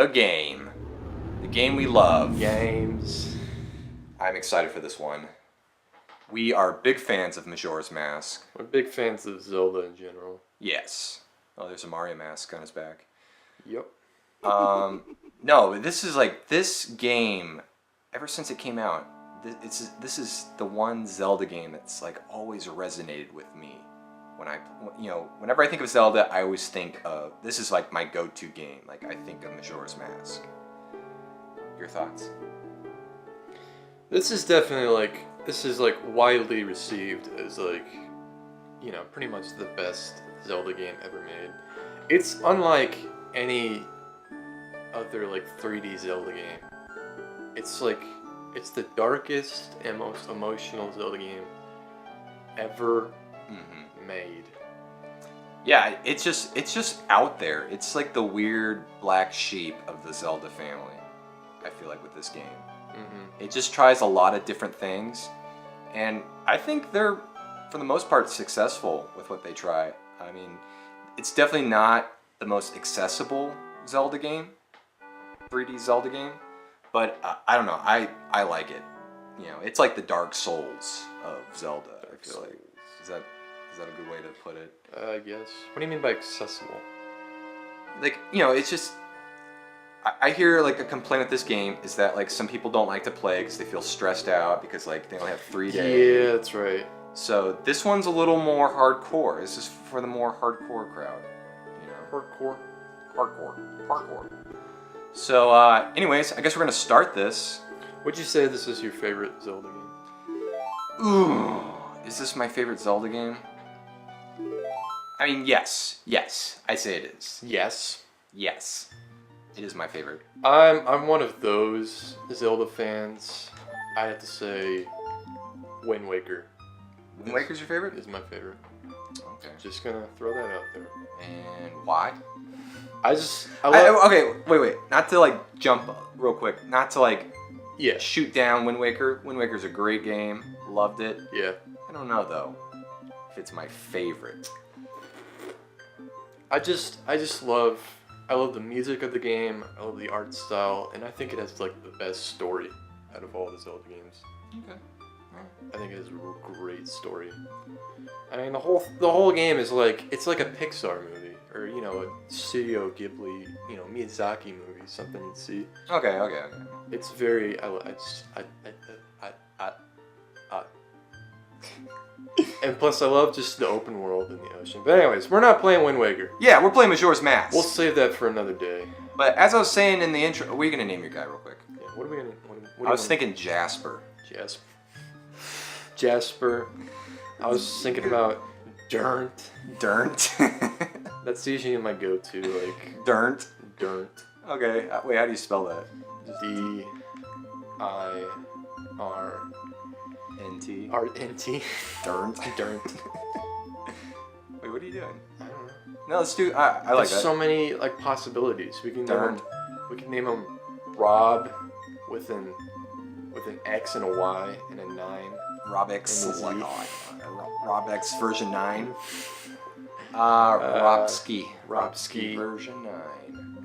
the game. The game we love. Games. I'm excited for this one. We are big fans of Majora's Mask. We're big fans of Zelda in general. Yes. Oh, there's a Mario mask on his back. Yep. No, this game, ever since it came out, this is the one Zelda game that's like always resonated with me. Whenever I think of Zelda, I always think of, this is like my go-to game. Like, I think of Majora's Mask. Your thoughts? This is widely received as pretty much the best Zelda game ever made. It's unlike any other 3D Zelda game. It's the darkest and most emotional Zelda game ever made. Yeah, it's just out there. It's like the weird black sheep of the Zelda family, I feel like, with this game. It just tries a lot of different things, and I think they're, for the most part, successful with what they try. I mean, it's definitely not the most accessible Zelda game, 3D Zelda game, but I don't know, I like it. It's like the Dark Souls of Zelda, I feel like. Is that a good way to put it? I guess. What do you mean by accessible? It's just, I hear a complaint with this game is that some people don't like to play because they feel stressed out because they only have 3 days. Yeah, that's right. So this one's a little more hardcore. This is for the more hardcore crowd. Hardcore. So anyways, I guess we're gonna start this. Would you say this is your favorite Zelda game? Ooh, is this my favorite Zelda game? I mean, yes, I say it is. Yes, it is my favorite. I'm one of those Zelda fans. I have to say, Wind Waker. Wind Waker's your favorite? Is my favorite. Okay. Just gonna throw that out there. And why? Okay, wait. Not to jump real quick. Not to yeah, shoot down Wind Waker. Wind Waker's a great game. Loved it. yeah. I don't know though if it's my favorite. I love the music of the game. I love the art style, and I think it has the best story out of all the Zelda games. Okay. I think it has a great story. I mean, the whole game is it's like a Pixar movie, or a Studio Ghibli, Miyazaki movie, something you'd see. Okay. It's very and plus I love just the open world in the ocean. But anyways, we're not playing Wind Waker. Yeah, we're playing Majora's Mask. We'll save that for another day. But as I was saying in the intro, are we gonna name your guy real quick? Yeah, what are we gonna? I was thinking Jasper. Jasper. I was thinking about Durnt. That's usually my go-to, Durnt. Okay. Wait, how do you spell that? D-I-R-N-T. Durnt. Wait, what are you doing? I don't know. No, let's do. I like that. There's so many possibilities. We can name him Rob with an X and a Y and a 9. Robix. And a Z. Robix version 9. Robsky version 9.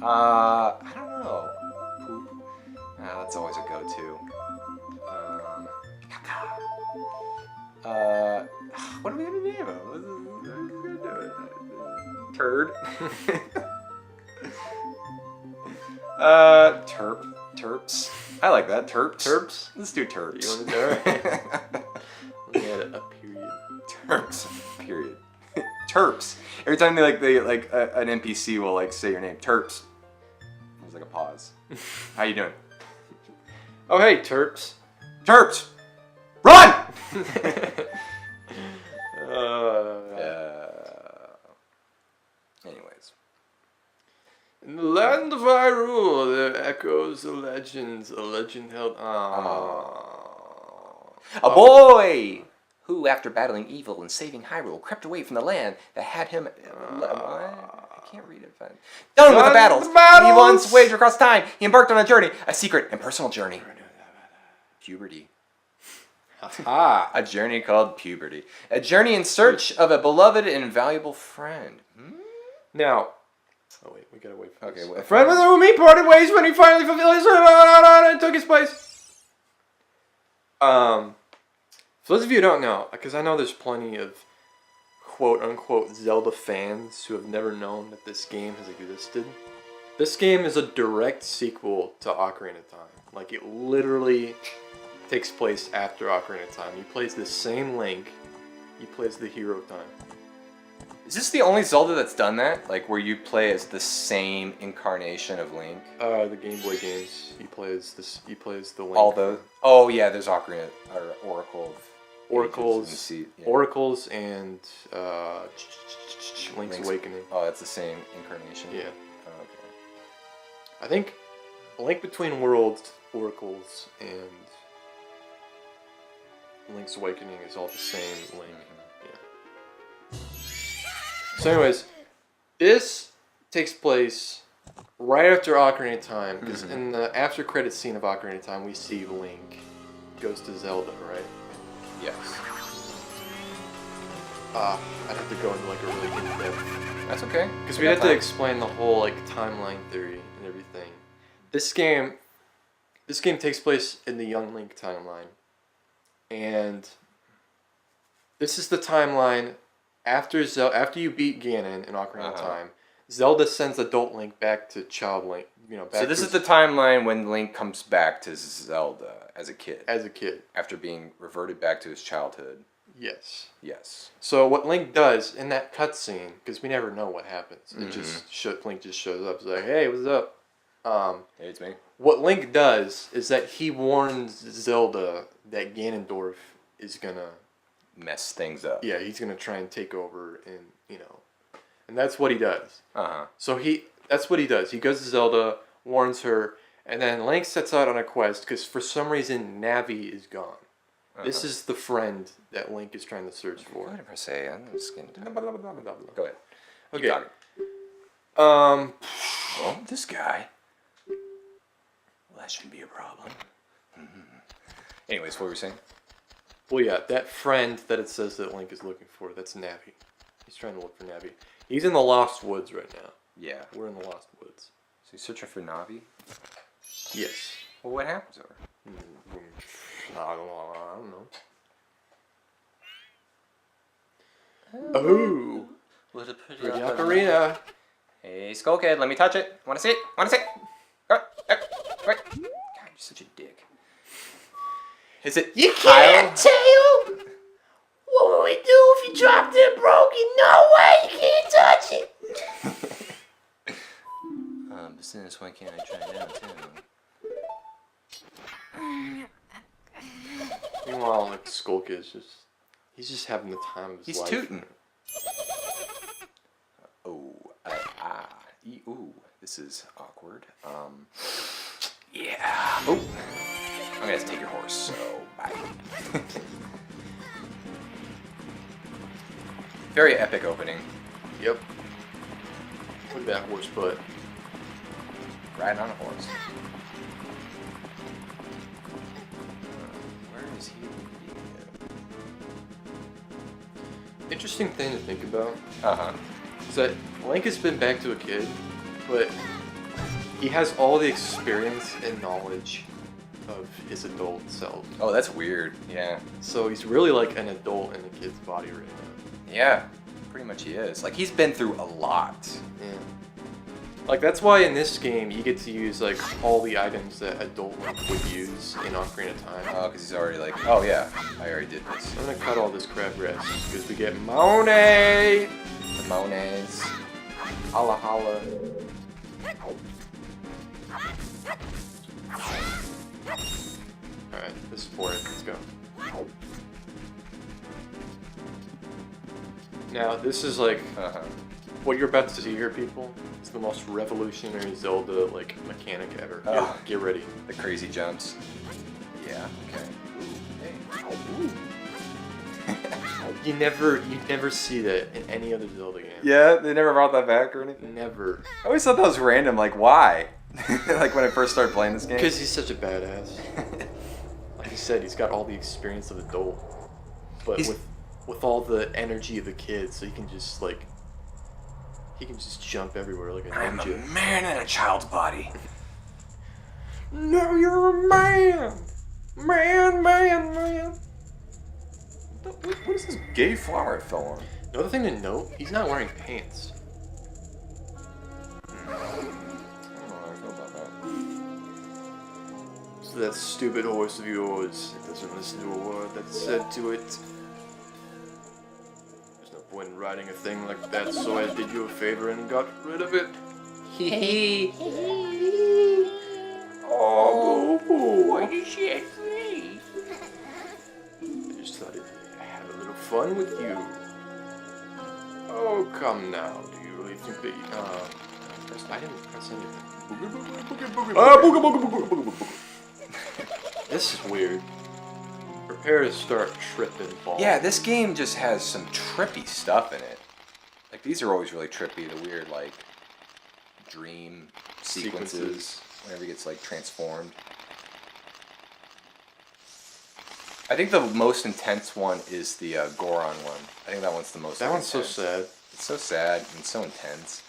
I don't know. Poop. That's always a go-to. What are we gonna name him? What are we gonna do? Turd. Terps. I like that. Terps. Let's do terps. You want to do it? Let me add a period. Period. Terps. Every time they an NPC will say your name. Terps. There's a pause. How you doing? Oh hey, Terps. Run! Anyways. In the land of Hyrule, there echoes the legends. A legend held. A boy who, after battling evil and saving Hyrule, crept away from the land that had him. I can't read it. Done with the battles. He once waged across time. He embarked on a journey, a secret and personal journey. Puberty. A journey called puberty. A journey in search of a beloved and valuable friend. Now, Oh wait, we gotta wait for Okay, this. well, A friend with whom he parted ways when he finally fulfilled his and took his place. For those of you who don't know, because I know there's plenty of quote-unquote Zelda fans who have never known that this game has existed. This game is a direct sequel to Ocarina of Time. Like, it literally takes place after Ocarina of Time. You play as the same Link. You play as the hero of time. Is this the only Zelda that's done that? Like, where you play as the same incarnation of Link? The Game Boy games. You play as the Link. All those? Oh, yeah, there's Ocarina, or Oracle of Oracles, Ages and Oracles, and Link's Awakening. Oh, that's the same incarnation? Yeah. Oh, okay. I think Link Between Worlds, Oracles, and Link's Awakening is all the same Link. Yeah. So anyways, this takes place right after Ocarina of Time, because in the after credits scene of Ocarina of Time, we see Link goes to Zelda, right? Yes. I'd have to go into like a really in-depth. That's okay. Because we have to explain the whole like timeline theory and everything. This game takes place in the Young Link timeline, and this is the timeline after you beat Ganon in Ocarina of Time. Zelda sends Adult Link back to Child Link. Back so this is the timeline when Link comes back to Zelda as a kid. After being reverted back to his childhood. Yes. Yes. So what Link does in that cutscene, because we never know what happens, Link just shows up. He's like, "Hey, what's up?" Hey, it's me. What Link does is that he warns Zelda that Ganondorf is gonna mess things up. Yeah, he's gonna try and take over, and and that's what he does. So that's what he does. He goes to Zelda, warns her, and then Link sets out on a quest because for some reason Navi is gone. This is the friend that Link is trying to search for. Go ahead and say. I'm just gonna. Go ahead. Okay. Well, this guy. Well, that shouldn't be a problem. Anyways, what were we saying? Well, yeah, that friend that it says that Link is looking for, that's Navi. He's trying to look for Navi. He's in the Lost Woods right now. Yeah. We're in the Lost Woods. So he's searching for Navi? Yes. Well, what happens over? I don't know. Oh! What a pretty ocarina. Hey, Skull Kid, let me touch it. Wanna see it? Wanna see it? Go on. God, you're such a dick. Is it You can't tell? What would we do if you dropped it broken? No way, you can't touch it. But since why can't I try it out too? Meanwhile, like Skull Kid is he's just having the time of his life. He's tooting. Ooh, this is awkward. Yeah. Oh, I'm gonna have to take your horse. So bye. Very epic opening. Yep. Look at that horse butt. Riding on a horse. Where is he? Interesting thing to think about. Uh-huh. Is that Link has been back to a kid, but he has all the experience and knowledge of his adult self. Oh, that's weird. Yeah. So he's really like an adult in a kid's body right now. Yeah. Pretty much he is. Like, he's been through a lot. Yeah. Like, that's why in this game you get to use like all the items that adult Link would use in Ocarina of Time. Oh, because he's already like, oh yeah, I already did this. I'm gonna cut all this crabgrass because we get Monet! The Monets. Holla holla. Alright, this is for it. Let's go. Now, this is like, what you're about to see here, people, is the most revolutionary Zelda, like, mechanic ever. Get ready. The crazy jumps. Yeah, okay. Ooh, hey. You never see that in any other Zelda game. Yeah, they never brought that back or anything? Never. I always thought that was random, like, why? Like, when I first started playing this game? Because he's such a badass. Like I said, he's got all the experience of adult, but with all the energy of the kid, so he can just, like, He can just jump everywhere like a I'm a ninja. man in a child's body. No, you're a man! Man. What is this gay flower it fell on? Another thing to note, he's not wearing pants. I don't know how I feel about that. So that stupid horse of yours, it doesn't listen to a word that's said to it. There's no point in riding a thing like that, so I did you a favor and got rid of it. Hee Oh, boo-boo. What is she free? I just thought I'd have a little fun with you. Oh, come now. Do you really think that I didn't press anything. This is weird. Prepare to start tripping balls. Yeah, this game just has some trippy stuff in it. Like, these are always really trippy, the weird, like, dream sequences. Whenever he gets, like, transformed. I think the most intense one is the Goron one. I think that one's the most That one's so intense. sad. It's so sad and so intense.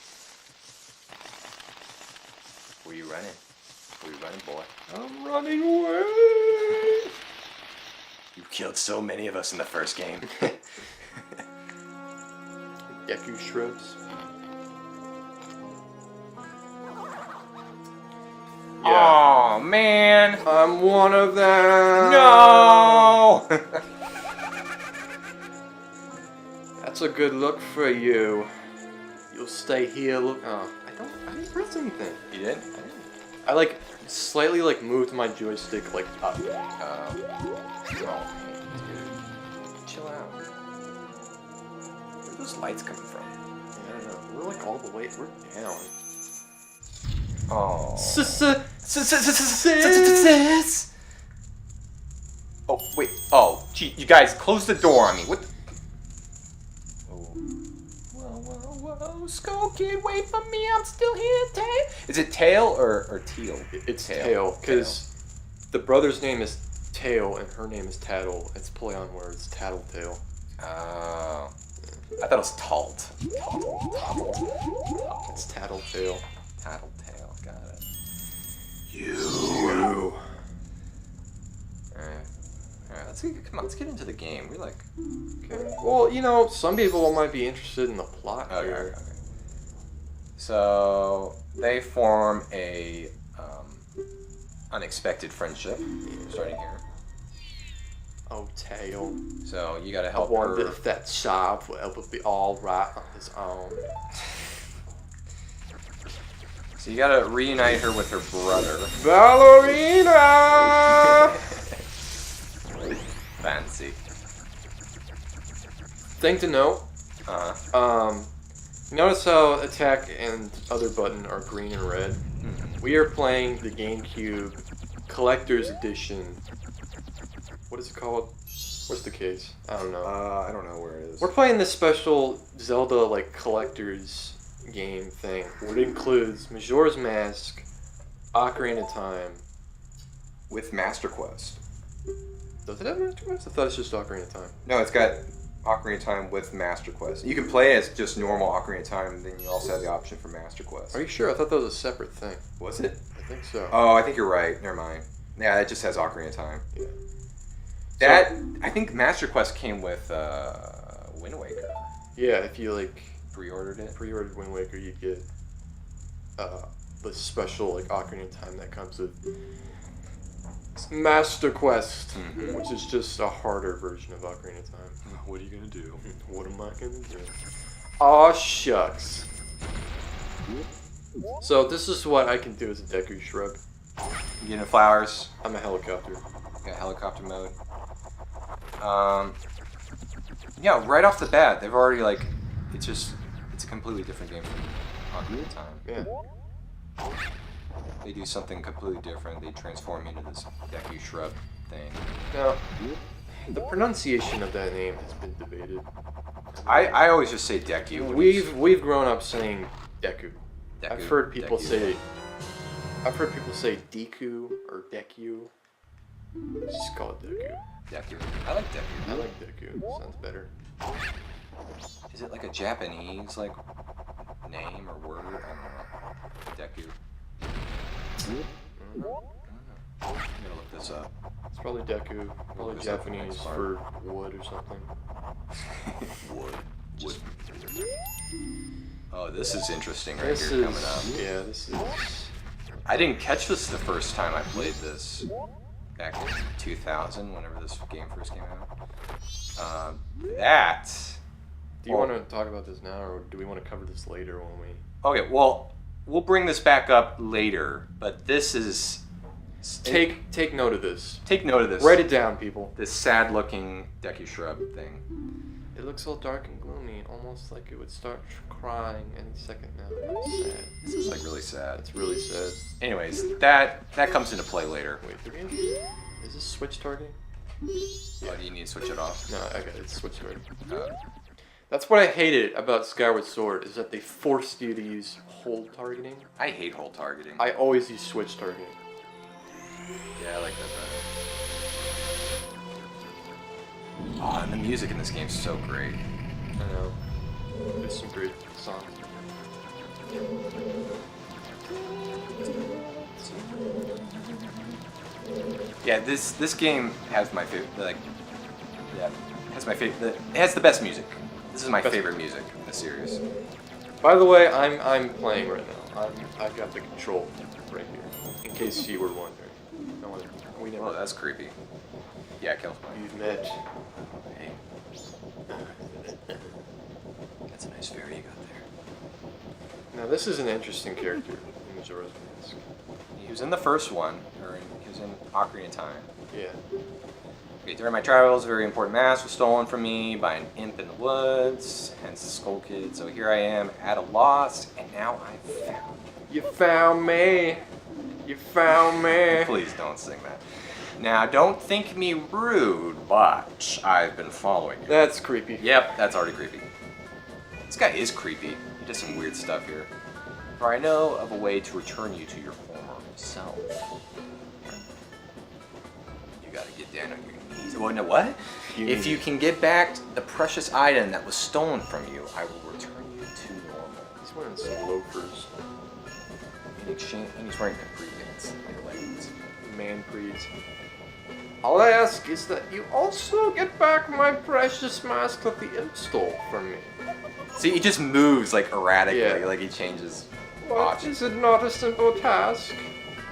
Where you running? Where you running, boy? I'm running away. You killed so many of us in the first game. Deku shrubs. Oh man! I'm one of them. No! That's a good look for you. You'll stay here. Look. Oh, I didn't press anything. You did? I like slightly like moved my joystick like up. Oh, dude. Chill out. Where are those lights coming from? I don't know. We're like all the way. We're down. Oh. Sis. Oh, wait. Oh, gee, you guys, close the door on me. What? Oh. Whoa. Skull Kid, wait for me. I'm still here, Tail. Is it Tail or Teal? It's Tail, because the brother's name is Tail and her name is Tattle. It's play on words. Tattletale. Oh. I thought it was Talt. It's Tattletale. Tattletale, got it. You. Alright, let's get into the game. We like. Okay. Well, you know, some people might be interested in the plot here. Okay. So they form a unexpected friendship, starting here. Oh, Tail. So you gotta I help wonder her. if that job will ever be all right on his own. So you gotta reunite her with her brother. Ballerina! Fancy. Thing to note. Notice how attack and other button are green and red. We are playing the GameCube Collector's Edition. What is it called? What's the case? I don't know. I don't know where it is. We're playing this special Zelda like collector's game thing. What includes Majora's Mask, Ocarina of Time. With Master Quest. Does it have Master Quest? I thought it's just Ocarina of Time. No, it's got Ocarina of Time with Master Quest. You can play as just normal Ocarina of Time, and then you also have the option for Master Quest. Are you sure? I thought that was a separate thing. Was it? I think so. Oh, I think you're right. Never mind. Yeah, it just has Ocarina of Time. Yeah. I think Master Quest came with Wind Waker. Yeah, if you like Pre-ordered it. pre-ordered Wind Waker, you'd get the special like Ocarina of Time that comes with Master Quest, which is just a harder version of Ocarina of Time. What are you gonna do? What am I gonna do? Aw shucks. So this is what I can do as a Deku Shrub. You getting flowers? I'm a helicopter. Got helicopter mode. Yeah, right off the bat, they've already like, it's a completely different game from Ocarina of Time. Yeah. They do something completely different. They transform into this Deku Shrub thing. Now, the pronunciation of that name has been debated. I always just say Deku. when We've grown up saying Deku. Deku, I've heard people Deku. say Deku or Deku. Just call it Deku. Deku. I like Deku. I like Deku. Sounds better. Is it like a Japanese like name or word. I don't know. Deku. I'm gonna look this up. It's probably Deku, probably Look this up Japanese next for wood or something. Wood. Oh, this is interesting right This here is, coming up. yeah, this is... I didn't catch this the first time I played this back in 2000, whenever this game first came out. Do you want to talk about this now, or do we want to cover this later when we... Okay, well, we'll bring this back up later, but this is... Take note of this. Take note of this. Write it down, people. This sad-looking Deku Shrub thing. It looks all dark and gloomy, almost like it would start crying any second now. That's sad. This is like really sad. That's really sad. Anyways, that comes into play later. Wait, do we have... Is this switch targeting? Oh, do you need to switch it off? No, I got it. It's switch targeting. Uh, That's what I hated about Skyward Sword, is that they forced you to use hold targeting. I hate hold targeting. I always use switch targeting. Yeah, I like that better. Oh, and the music in this game is so great. I know. There's some great songs. Yeah, this game has my favorite. Like, yeah, has my favorite. It has the best music. This is my favorite music in the series. By the way, I'm playing right now. I've got the control right here, in case you were wondering. No one, we never. Oh, that's creepy. Yeah, kills me. You've met. Hey. That's a nice fairy you got there. Now this is an interesting character in Majora's Mask. He was in the first one, he was in Ocarina of Time. Yeah. Okay, during my travels, a very important mask was stolen from me by an imp in the woods, hence the Skull Kid. So here I am at a loss, and now I've found You found me. You found me. Please don't sing that. Now, don't think me rude, but I've been following you. That's creepy. Yep, that's already creepy. This guy is creepy. He does some weird stuff here. For I know of a way to return you to your former self. You gotta get down on your knees. Well, no, what? If you can get back the precious item that was stolen from you, I will return you to normal. He's wearing some loafers. In exchange, and he's wearing capri pants, like leggings. Man breeds. All I ask is that you also get back my precious mask that the imp stole from me. See, he just moves like erratically, Yeah. like he changes. What, is it not a simple task?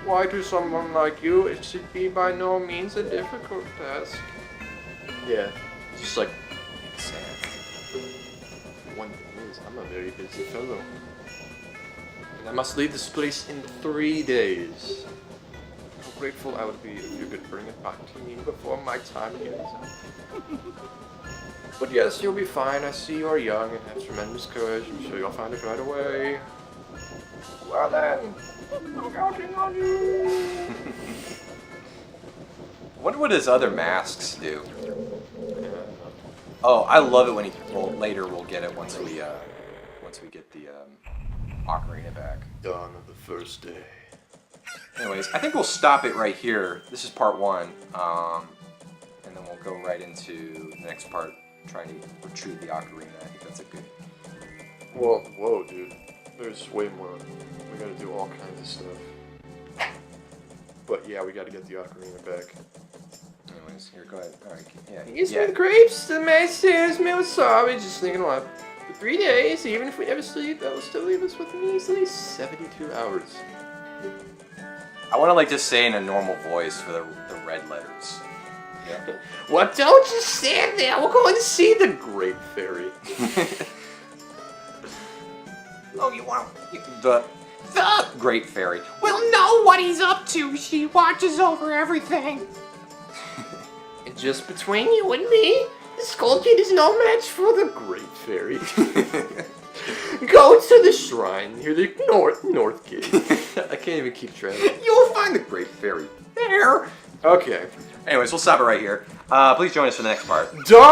Why to someone like you, it should be by no means a difficult task. Yeah, just like, Makes sense. one thing is, I'm a very busy fellow. And I must leave this place in 3 days. How grateful I would be if you could bring it back to me before my time here is up. But yes, you'll be fine. I see you are young and have tremendous courage. I'm sure you'll find it right away. Well then, I'm counting on you. I wonder what his other masks do. Yeah, Oh, I love it when he. Well, later we'll get it once we get the ocarina back. dawn of the first day. Anyways, I think we'll stop it right here. This is part one, and then we'll go right into the next part, trying to retrieve the ocarina. I think that's a good. Well, whoa, dude. There's way more. We gotta do all kinds of stuff. But yeah, we gotta get the ocarina back. Anyways, here, go ahead. All right, yeah. Here's yeah. some grapes, the mayonnaise, wasabi, just thinking alive. For 3 days, even if we never sleep, that will still leave us with easily 72 hours. I want to like just say in a normal voice for the red letters. Yeah. What? Don't just stand there. We're going to see the Great Fairy. Oh, you want the Great Fairy? We'll know what he's up to. She watches over everything. And just between you and me, the Skull Kid is no match for the Great Fairy. Go to the shrine near the north gate. I can't even keep track. You'll find the Great Fairy there. Okay. Anyways, we'll stop it right here. Please join us for the next part. Dawn!